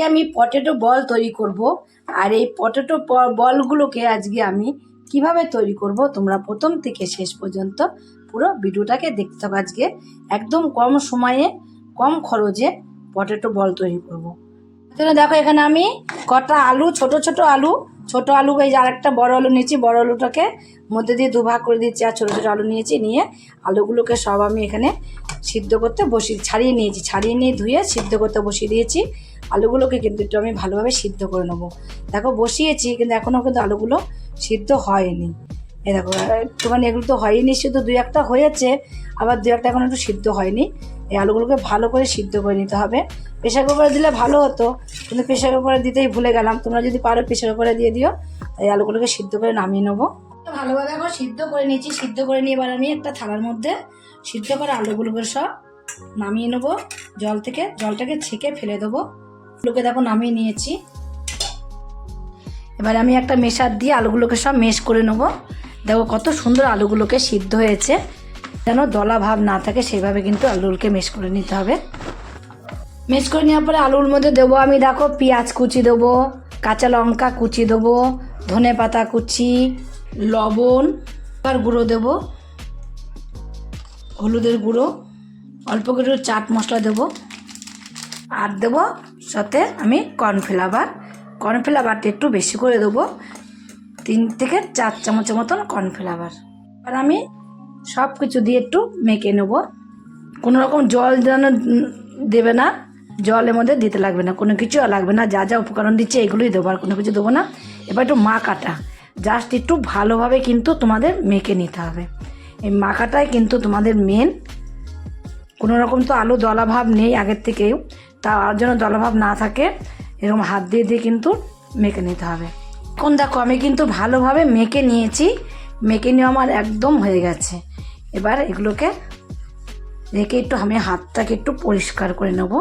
আমি পটেটো বল তৈরি করব। আর এই পটেটো বলগুলোকে আজকে আমি কিভাবে তৈরি করব তোমরা প্রথম থেকে শেষ পর্যন্ত পুরো ভিডিওটাকে দেখতে হবে। আজকে একদম কম সময়ে কম খরচে পটেটো বল তৈরি করব। তাহলে দেখো এখানে আমি কটা আলু, ছোট আলু এই যে আরেকটা বড় আলু নিয়েছি, বড় আলুটাকে মধ্যে দিয়ে দুভাগ করে দিচ্ছি। আর ছোটো ছোটো আলু নিয়েছি, নিয়ে আলুগুলোকে সব আমি এখানে সিদ্ধ করতে ছাড়িয়ে নিয়ে ধুয়ে সিদ্ধ করতে বসিয়ে দিয়েছি। আলুগুলোকে কিন্তু একটু আমি ভালোভাবে সিদ্ধ করে নেবো। দেখো বসিয়েছি, কিন্তু এখনও কিন্তু আলুগুলো সিদ্ধ হয়নি। এই দেখো একটুখানি এগুলো তো হয়নি, শুধু দুই একটা হয়েছে, আবার দুই একটা এখন একটু সিদ্ধ হয়নি। এই আলুগুলোকে ভালো করে সিদ্ধ করে নিতে হবে। প্রেশার কুকারে দিলে ভালো হতো, কিন্তু প্রেশার কুকারে দিতেই ভুলে গেলাম। তোমরা যদি পারো প্রেশার কুকারে দিয়ে দিও। এই আলুগুলোকে সিদ্ধ করে নামিয়ে নেবো। ভালোভাবে এখন সিদ্ধ করে নিয়েছি। সিদ্ধ করে নিয়ে এবার আমি একটা থালার মধ্যে সিদ্ধ করা আলুগুলোকে সব নামিয়ে নেবো জল থেকে। জলটাকে ছেঁকে ফেলে দেবো। আলুগুলোকে দেখো নামিয়ে নিয়েছি। এবার আমি একটা মেশার দিয়ে আলুগুলোকে সব মেশ করে নেবো। দেখো কত সুন্দর আলুগুলোকে সিদ্ধ হয়েছে, যেন দলা ভাব না থাকে সেইভাবে কিন্তু আলুগুলোকে মেশ করে নিতে হবে। মেশ করে নেওয়ার পরে আলুর মধ্যে দেবো আমি, দেখো পেঁয়াজ কুচি দেবো, কাঁচা লঙ্কা কুচি দেবো, ধনে পাতা কুচি, লবণ, আর গুঁড়ো দেবো, হলুদের গুঁড়ো, অল্প করে চাট মশলা দেবো, আর দেবো সাথে আমি কর্নফ্লাওয়ারটা একটু বেশি করে দেবো, 3 থেকে 4 চামচের মতন কর্নফ্লাওয়ার। আর আমি সব কিছু দিয়ে একটু মেখে নেবো। কোনো রকম জল যেন দেবে না, জলের মধ্যে দিতে লাগবে না, কোনো কিছু লাগবে না। যা যা উপকরণ দিচ্ছে এগুলোই দেবো, আর কোনো কিছু দেবো না। এবার একটু মাখাটা জাস্ট একটু ভালোভাবে কিন্তু তোমাদের মেখে নিতে হবে। এই মাখাটাই কিন্তু তোমাদের মেন। কোনো রকম তো আলু দলাভাব নেই আগের থেকেই, তা আর যেন দলাভাব না থাকে এরকম হাত দিয়ে দিয়ে কিন্তু মেখে নিতে হবে। এখন দেখো আমি কিন্তু ভালোভাবে মেখে নিয়েছি। মেখে নিয়ে আমার একদম হয়ে গেছে। এবার এগুলোকে রেখে একটু আমি হাতটাকে একটু পরিষ্কার করে নেব।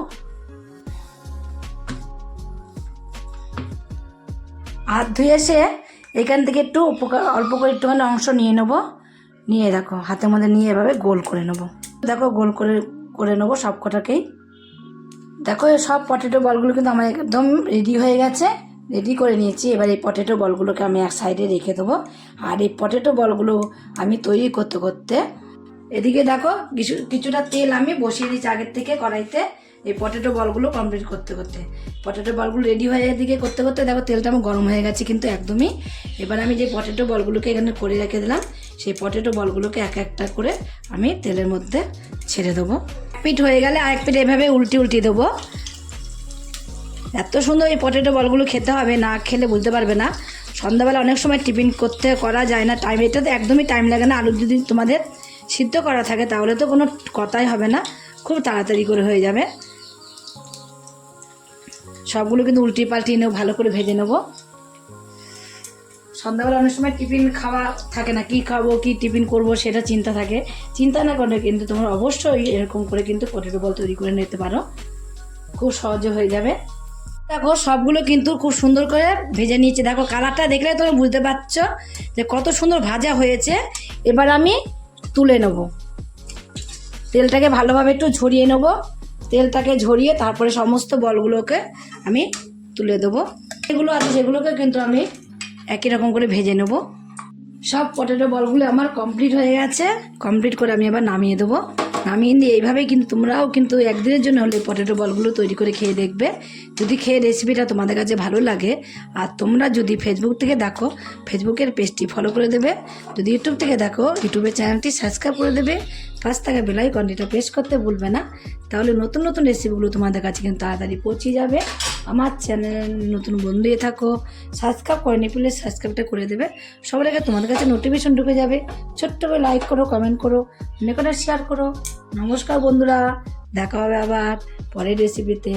হাত ধুয়ে এসে এখান থেকে একটু অল্প করে একটুখানি অংশ নিয়ে নেব। নিয়ে দেখো হাতের মধ্যে নিয়ে এভাবে গোল করে নেব। দেখো গোল করে নেবো সব কটাকেই। দেখো সব পটেটো বলগুলো কিন্তু আমার একদম রেডি হয়ে গেছে, রেডি করে নিয়েছি। এবার এই পটেটো বলগুলোকে আমি এক সাইডে রেখে দেবো। আর এই পটেটো বলগুলো আমি তৈরি করতে করতে এদিকে দেখো কিছুটা তেল আমি বসিয়ে দিয়েছি আগের থেকে কড়াইতে। এই পটেটো বলগুলো কমপ্লিট করতে পটেটো বলগুলো রেডি হয়ে এদিকে করতে দেখো তেলটা আমার গরম হয়ে গেছে কিন্তু একদমই। এবার আমি যে পটেটো বলগুলোকে এখানে করে রেখে দিলাম, সেই পটেটো বলগুলোকে এক একটা করে আমি তেলের মধ্যে ছেড়ে দেবো। এক পিঠ হয়ে গেলে আরেক পিঠ এভাবে উল্টে দেবো। এত সুন্দর এই পটেটো বলগুলো খেতে হবে, না খেলে বুঝতে পারবে না। সন্ধ্যাবেলা অনেক সময় টিফিন করা যায় না, এটাতে একদমই টাইম লাগে না। আলু যদি তোমাদের সিদ্ধ করা থাকে তাহলে তো কোনো কথাই হবে না, খুব তাড়াতাড়ি করে হয়ে যাবে। সবগুলো কিন্তু পাল্টিয়ে নেবো, ভালো করে ভেজে নেবো। সন্ধ্যাবেলা অনেক সময় টিফিন খাওয়া থাকে না, কি খাবো কি টিফিন করব সেটা চিন্তা থাকে। চিন্তা না করলে কিন্তু তোমরা অবশ্যই এরকম করে কিন্তু পটেটো বল তৈরি করে নিতে পারো, খুব সহজে হয়ে যাবে। দেখো সবগুলো কিন্তু খুব সুন্দর করে ভেজে নিয়েছি। দেখো কালারটা দেখলে তোমরা বুঝতে পারছো যে কত সুন্দর ভাজা হয়েছে। এবার আমি তুলে নেব, তেলটাকে ভালোভাবে একটু ঝরিয়ে নেব। তেলটাকে ঝরিয়ে তারপরে সমস্ত বলগুলোকে আমি তুলে দেবো। এগুলো আছে সেগুলোকে কিন্তু আমি একই রকম করে ভেজে নেব। সব পটেটো বলগুলো আমার কমপ্লিট হয়ে গেছে। কমপ্লিট করে আমি আবার নামিয়ে দেবো। নামিয়ে দিয়ে এইভাবেই কিন্তু তোমরাও কিন্তু একদিনের জন্য হলে পটেটো বলগুলো তৈরি করে খেয়ে দেখবে। যদি খেয়ে রেসিপিটা তোমাদের কাছে ভালো লাগে, আর তোমরা যদি ফেসবুক থেকে দেখো ফেসবুকের পেজটি ফলো করে দেবে, যদি ইউটিউব থেকে দেখো ইউটিউবের চ্যানেলটি সাবস্ক্রাইব করে দেবে, পাশ থাকা বেল আইকনটা প্রেস করতে ভুলবে না। তাহলে নতুন নতুন রেসিপিগুলো তোমাদের কাছে কিন্তু তাড়াতাড়ি পৌঁছে যাবে। আমার চ্যানেল নতুন বন্ধু হয়ে থাকো, সাবস্ক্রাইব করে নি, প্লিজ সাবস্ক্রাইবটা করে দেবে। সবার আগে তোমাদের কাছে নোটিফিকেশন ঢুকে যাবে। ছোট্ট করে লাইক করো, কমেন্ট করো, অনেক শেয়ার করো। নমস্কার বন্ধুরা, দেখা হবে আবার পরের রেসিপিতে।